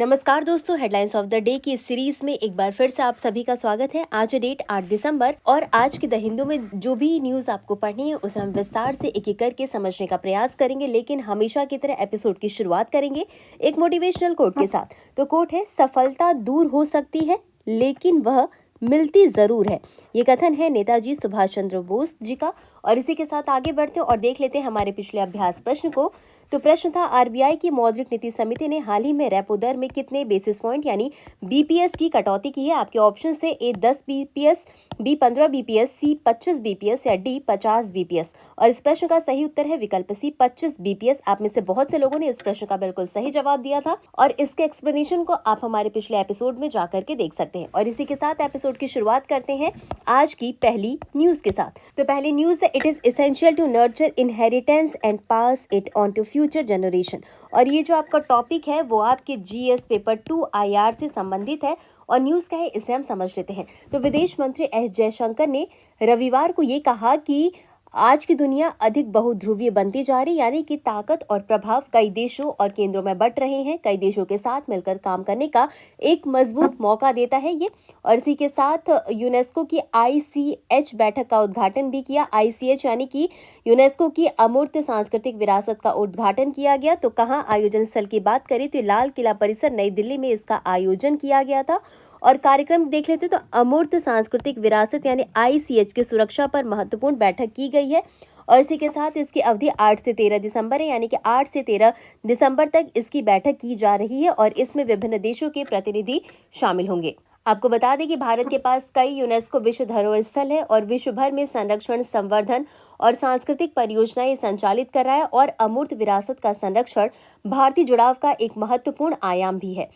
नमस्कार दोस्तों, headlines of the day की इस सीरीज में एक बार फिर से आप सभी का स्वागत है। आज डेट 8 दिसंबर और आज की द हिंदू में जो भी न्यूज आपको पढ़नी है उसे हम विस्तार से एक एक करके समझने का प्रयास करेंगे, लेकिन हमेशा की तरह एपिसोड की शुरुआत करेंगे एक मोटिवेशनल कोट के साथ। तो कोट है, सफलता दूर हो सकती है लेकिन वह मिलती जरूर है। ये कथन है नेताजी सुभाष चंद्र बोस जी का। और इसी के साथ आगे बढ़ते हैं और देख लेते हैं हमारे पिछले अभ्यास प्रश्न को। तो प्रश्न था, आरबीआई की मौद्रिक नीति समिति ने हाल ही में रेपो दर में कितने बेसिस पॉइंट यानी बीपीएस की कटौती की है? आपके ऑप्शन से ए 10 बीपीएस, बी 15 बीपीएस, सी 25 बीपीएस या डी 50 बीपीएस। और इस प्रश्न का सही उत्तर है विकल्प सी 25 बीपीएस। आप में से बहुत से लोगों ने इस प्रश्न का बिल्कुल सही जवाब दिया था और इसके एक्सप्लेनेशन को आप हमारे पिछले एपिसोड में जाकर के देख सकते हैं। और इसी के साथ एपिसोड की शुरुआत करते हैं आज की पहली न्यूज के साथ। तो पहली न्यूज है, it is essential to nurture inheritance and pass it on to future generation. और ये जो आपका टॉपिक है वो आपके जीएस पेपर 2 आईआर से संबंधित है। और न्यूज क्या है इसे हम समझ लेते हैं। तो विदेश मंत्री एस जयशंकर ने रविवार को ये कहा कि आज की दुनिया अधिक बहुध्रुवीय बनती जा रही, यानी कि ताकत और प्रभाव कई देशों और केंद्रों में बढ़ रहे हैं। कई देशों के साथ मिलकर काम करने का एक मजबूत मौका देता है ये। और इसी के साथ यूनेस्को की आईसीएच बैठक का उद्घाटन भी किया। आईसीएच यानी कि यूनेस्को की अमूर्त सांस्कृतिक विरासत का उद्घाटन किया गया। तो कहाँ आयोजन स्थल की बात करें तो लाल किला परिसर नई दिल्ली में इसका आयोजन किया गया था। और कार्यक्रम देख लेते तो अमूर्त सांस्कृतिक विरासत यानी आईसीएच की सुरक्षा पर महत्वपूर्ण बैठक की गई है। और इसी के साथ इसकी अवधि 8 से 13 दिसंबर है, यानी कि 8 से 13 दिसंबर तक इसकी बैठक की जा रही है और इसमें विभिन्न देशों के प्रतिनिधि शामिल होंगे। आपको बता दें कि भारत के पास कई यूनेस्को विश्व धरोहर स्थल है और विश्व भर में संरक्षण, संवर्धन और सांस्कृतिक परियोजनाएं संचालित कर रहा है। और अमूर्त विरासत का संरक्षण भारतीय जुड़ाव का एक महत्वपूर्ण आयाम भी है।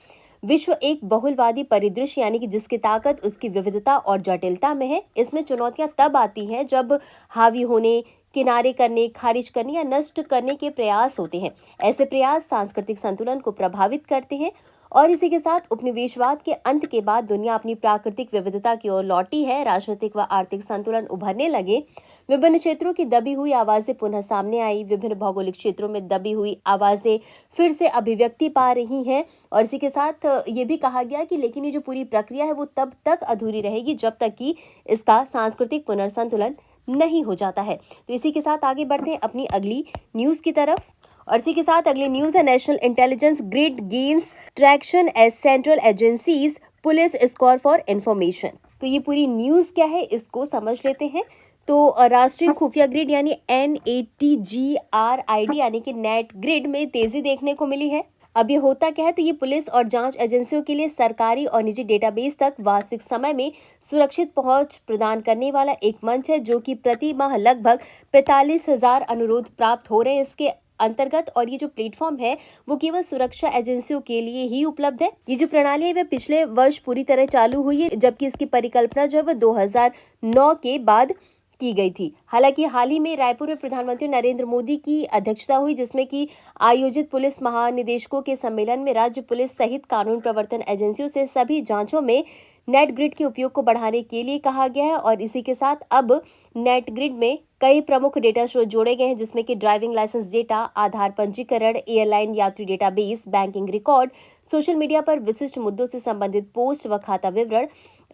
विश्व एक बहुलवादी परिदृश्य यानी कि जिसकी ताकत उसकी विविधता और जटिलता में है। इसमें चुनौतियां तब आती हैं जब हावी होने, किनारे करने, खारिज करने या नष्ट करने के प्रयास होते हैं। ऐसे प्रयास सांस्कृतिक संतुलन को प्रभावित करते हैं। और इसी के साथ उपनिवेशवाद के अंत के बाद दुनिया अपनी प्राकृतिक विविधता की ओर लौटी है। राजनीतिक व आर्थिक संतुलन उभरने लगे। विभिन्न क्षेत्रों की दबी हुई आवाजें पुनः सामने आई। विभिन्न भौगोलिक क्षेत्रों में दबी हुई आवाजें फिर से अभिव्यक्ति पा रही हैं। और इसी के साथ ये भी कहा गया कि लेकिन ये जो पूरी प्रक्रिया है वो तब तक अधूरी रहेगी जब तक कि इसका सांस्कृतिक पुनर्संतुलन नहीं हो जाता है। तो इसी के साथ आगे बढ़ते हैं अपनी अगली न्यूज की तरफ। और इसी के साथ अगली न्यूज है, national intelligence grid gains traction as central agencies police scour for information. तो ये पूरी न्यूज क्या है इसको समझ लेते हैं। तो राष्ट्रीय खुफिया ग्रिड यानी NATGRID यानी कि नेट ग्रिड में तेजी देखने को मिली है। अब ये होता क्या है, तो ये पुलिस और जांच एजेंसियों के लिए सरकारी और निजी डेटाबेस तक वास्तविक समय में सुरक्षित पहुंच प्रदान करने वाला एक मंच है, जो कि प्रति माह लगभग 45,000 अनुरोध प्राप्त हो रहे हैं इसके अंतर्गत। और ये जो प्लेटफॉर्म है वो केवल सुरक्षा एजेंसियों के लिए ही उपलब्ध है। ये जो प्रणाली है वह पिछले वर्ष पूरी तरह चालू हुई है, जबकि इसकी परिकल्पना जो है वह 2009 के बाद की गई थी। हालांकि हाल ही में रायपुर में प्रधानमंत्री नरेंद्र मोदी की अध्यक्षता हुई, जिसमें कि आयोजित पुलिस महानिदेशकों के सम्मेलन में राज्य पुलिस सहित कानून प्रवर्तन एजेंसियों से सभी जांचों में नेट ग्रिड के उपयोग को बढ़ाने के लिए कहा गया है। और इसी के साथ अब नेट ग्रिड में कई प्रमुख डेटा स्रोत जोड़े गए हैं, जिसमें कि ड्राइविंग लाइसेंस डेटा, आधार पंजीकरण, एयरलाइन यात्री database, banking record, social media पर विशिष्ट मुद्दों से संबंधित पोस्ट व खाता विवरण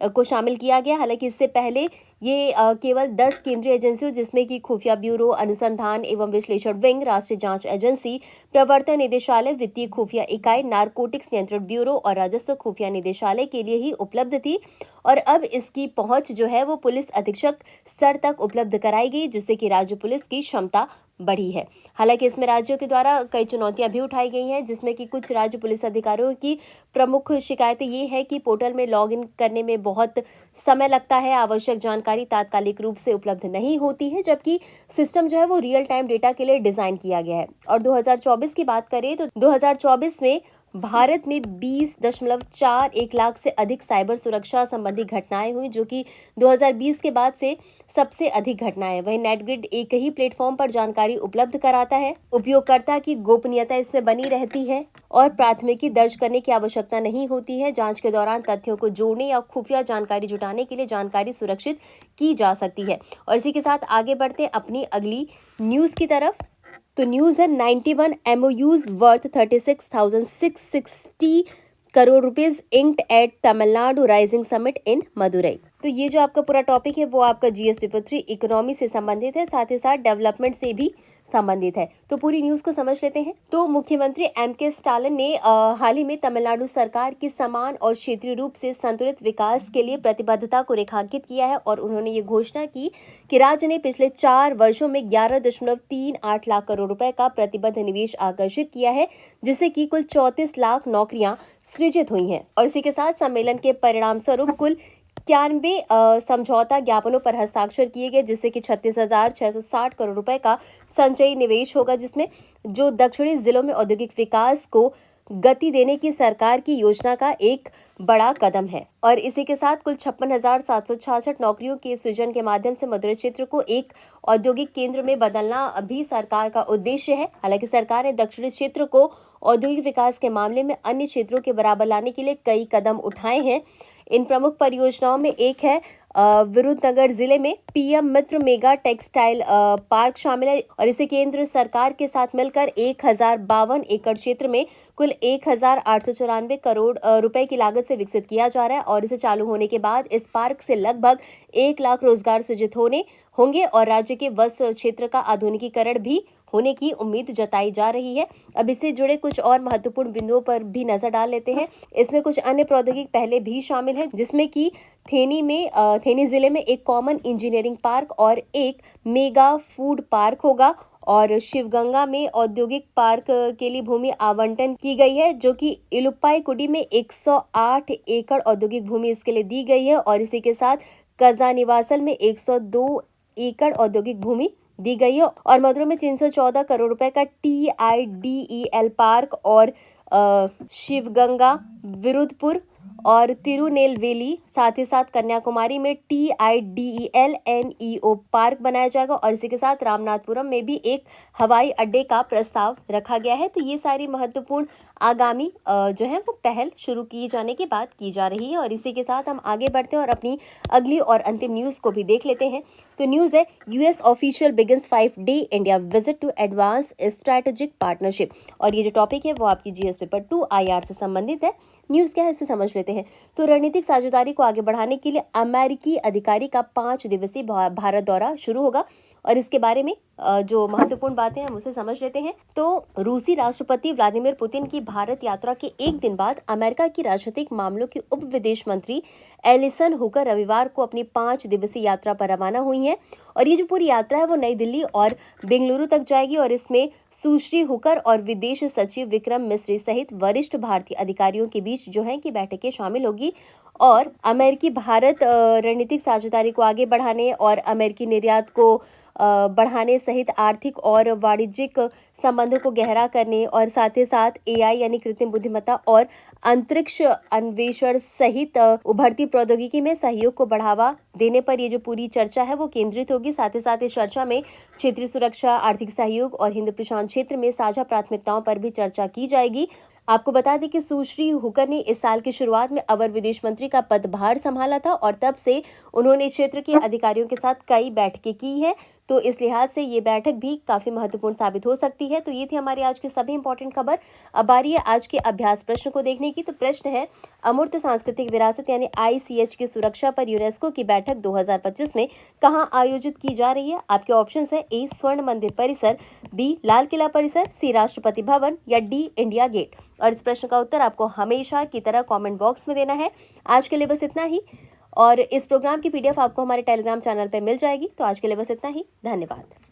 को शामिल किया गया। हालांकि इससे पहले ये केवल 10 केंद्रीय एजेंसियों, जिसमें कि खुफिया ब्यूरो, अनुसंधान एवं विश्लेषण विंग, राष्ट्रीय जांच एजेंसी, प्रवर्तन निदेशालय, वित्तीय खुफिया इकाई, नारकोटिक्स नियंत्रण ब्यूरो और राजस्व खुफिया निदेशालय के लिए ही उपलब्ध थी। और अब इसकी पहुंच जो है वो पुलिस अधीक्षक स्तर तक उपलब्ध कराई गई, जिससे कि राज्य पुलिस की क्षमता बढ़ी है। हालांकि इसमें राज्यों के द्वारा कई चुनौतियां भी उठाई गई हैं, जिसमें कि कुछ राज्य पुलिस अधिकारियों की प्रमुख शिकायतें ये है कि पोर्टल में लॉगिन करने में बहुत समय लगता है, आवश्यक जानकारी तात्कालिक रूप से उपलब्ध नहीं होती है, जबकि सिस्टम जो है वो रियल टाइम डेटा के लिए डिजाइन किया गया है। और 2024 की बात करें तो 2024 में भारत में 20.41 लाख से अधिक साइबर सुरक्षा संबंधी घटनाएं हुई, जो कि 2020 के बाद से सबसे अधिक घटनाएं। वहीं नेटग्रिड एक ही प्लेटफॉर्म पर जानकारी उपलब्ध कराता है। उपयोगकर्ता की गोपनीयता इसमें बनी रहती है और प्राथमिकी दर्ज करने की आवश्यकता नहीं होती है। जांच के दौरान तथ्यों को जोड़ने या खुफिया जानकारी जुटाने के लिए जानकारी सुरक्षित की जा सकती है। और इसी के साथ आगे बढ़ते अपनी अगली न्यूज की तरफ। तो न्यूज है 91 MOUs worth 36,660 crore rupees inked at Tamil Nadu rising summit in Madurai. तो ये जो आपका पूरा टॉपिक है वो आपका जीएस पेपर 3 इकोनॉमी से संबंधित है, साथ ही साथ डेवलपमेंट से भी संबंधित है। तो पूरी न्यूज को समझ लेते हैं। तो मुख्यमंत्री एम.के. स्टालिन ने हाल ही में तमिलनाडु सरकार की समान और क्षेत्रीय रूप से संतुलित विकास के लिए प्रतिबद्धता को रेखांकित किया है और उन्होंने ये घोषणा की कि राज्य ने पिछले 4 वर्षों में 11.38 लाख करोड़ रुपए का प्रतिबद्ध निवेश आकर्षित किया है, जिससे कि कुल 34 लाख नौकरियां सृजित हुई हैं। और इसी के साथ सम्मेलन के परिणाम स्वरूप कुल 91 समझौता ज्ञापनों पर हस्ताक्षर किए गए, जिससे कि 36,660 करोड़ रुपए का संचयी निवेश होगा, जिसमें जो दक्षिणी जिलों में औद्योगिक विकास को गति देने की सरकार की योजना का एक बड़ा कदम है। और इसी के साथ कुल 56,766 नौकरियों के सृजन के माध्यम से मदुरै क्षेत्र को एक औद्योगिक केंद्र में बदलना भी सरकार का उद्देश्य है। हालांकि सरकार ने दक्षिणी क्षेत्र को औद्योगिक विकास के मामले में अन्य क्षेत्रों के बराबर लाने के लिए कई कदम उठाए हैं। इन प्रमुख परियोजनाओं में एक है विरुधनगर जिले में पीएम मित्र मेगा टेक्सटाइल पार्क शामिल है और इसे केंद्र सरकार के साथ मिलकर 1052 एकड़ क्षेत्र में कुल 1,894 करोड़ रुपए की लागत से विकसित किया जा रहा है। और इसे चालू होने के बाद इस पार्क से लगभग 1 लाख रोजगार सृजित होंगे और राज्य के वस्त्र क्षेत्र का आधुनिकीकरण भी होने की उम्मीद जताई जा रही है। अब इससे जुड़े कुछ और महत्वपूर्ण बिंदुओं पर भी नजर डाल लेते हैं। इसमें कुछ अन्य प्रौद्योगिकी पहले भी शामिल हैं, जिसमें कि थेनी जिले में एक कॉमन इंजीनियरिंग पार्क और एक मेगा फूड पार्क होगा और शिवगंगा में औद्योगिक पार्क के लिए भूमि आवंटन की गई है, जो कि इलुप्पाईगुडी में 108 एकड़ औद्योगिक भूमि इसके लिए दी गई है और इसी के साथ कजानिवासल में 102 एकड़ औद्योगिक भूमि दी गई है और मदुरै में 314 करोड़ रुपए का TIDEL पार्क और शिवगंगा, विरुधपुर और तिरुनेलवेली, साथ ही साथ कन्याकुमारी में TIDEL NEO पार्क बनाया जाएगा और इसी के साथ रामनाथपुरम में भी एक हवाई अड्डे का प्रस्ताव रखा गया है। तो ये सारी महत्वपूर्ण आगामी जो है वो पहल शुरू की जाने की बात की जा रही है। और इसी के साथ हम आगे बढ़ते हैं और अपनी अगली और अंतिम न्यूज को भी देख लेते हैं। तो न्यूज है US official begins 5-day India visit to advance strategic partnership. और ये जो टॉपिक है वो आपकी जीएस पेपर 2 IR से संबंधित है। न्यूज क्या है इसे समझ लेते हैं। तो रणनीतिक साझेदारी को आगे बढ़ाने के लिए अमेरिकी अधिकारी का 5 दिवसीय भारत दौरा शुरू होगा और इसके बारे में जो महत्वपूर्ण बातें हैं हम उसे समझ लेते हैं। तो रूसी राष्ट्रपति व्लादिमीर पुतिन की भारत यात्रा के एक दिन बाद अमेरिका की राजनीतिक मामलों की उप विदेश मंत्री एलिसन हुकर रविवार को अपनी 5 दिवसीय यात्रा पर रवाना हुई हैं और ये जो पूरी यात्रा है वो नई दिल्ली और बेंगलुरु तक जाएगी और इसमें सुश्री हुकर और विदेश सचिव विक्रम मिस्री सहित वरिष्ठ भारतीय अधिकारियों के बीच जो है कि बैठकें शामिल होगी और अमेरिकी भारत रणनीतिक साझेदारी को आगे बढ़ाने और अमेरिकी निर्यात को बढ़ाने सहित आर्थिक और वाणिज्यिक संबंधों को गहरा करने और साथ ही साथ AI यानी कृत्रिम बुद्धिमत्ता और अंतरिक्ष अन्वेषण सहित उभरती प्रौद्योगिकी में सहयोग को बढ़ावा देने पर ये जो पूरी चर्चा है वो केंद्रित होगी। साथ ही साथ इस चर्चा में क्षेत्रीय सुरक्षा, आर्थिक सहयोग और हिंद प्रशांत क्षेत्र में साझा प्राथमिकताओं पर भी चर्चा की जाएगी। आपको बता दें कि सुश्री हुकर ने इस साल की शुरुआत में अवर विदेश मंत्री का पदभार संभाला था और तब से उन्होंने क्षेत्र के अधिकारियों के साथ कई बैठकें की है। तो इस लिहाज से ये बैठक भी काफी महत्वपूर्ण साबित हो सकती है। तो ये थी हमारी आज की सभी इंपॉर्टेंट खबर। अब बारी है आज के अभ्यास प्रश्न को देखने की। तो प्रश्न है, अमूर्त सांस्कृतिक विरासत यानी ICH की सुरक्षा पर यूनेस्को की बैठक 2025 में कहाँ आयोजित की जा रही है? आपके ऑप्शंस है A स्वर्ण मंदिर परिसर, B लाल किला परिसर, C राष्ट्रपति भवन या D इंडिया गेट। और इस प्रश्न का उत्तर आपको हमेशा की तरह कमेंट बॉक्स में देना है। आज के लिए बस इतना ही और इस प्रोग्राम की PDF आपको हमारे टेलीग्राम चैनल पर मिल जाएगी। तो आज के लिए बस इतना ही। धन्यवाद।